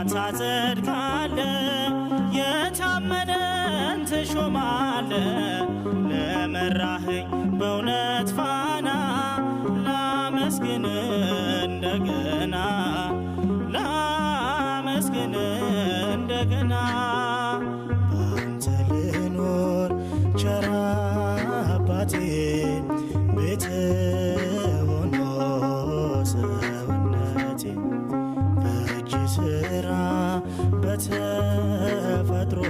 ታጸድቃለ የታመነን ትሾማለ ለመራኸኝ በእውነት ፋና ላመስግን እንደገና ላመስግን እንደገና ባንተ ልኖር ቸር አባቴ ቤት ሆኖ ሰውነቴ በእጅ ስራ በተፈጥሮ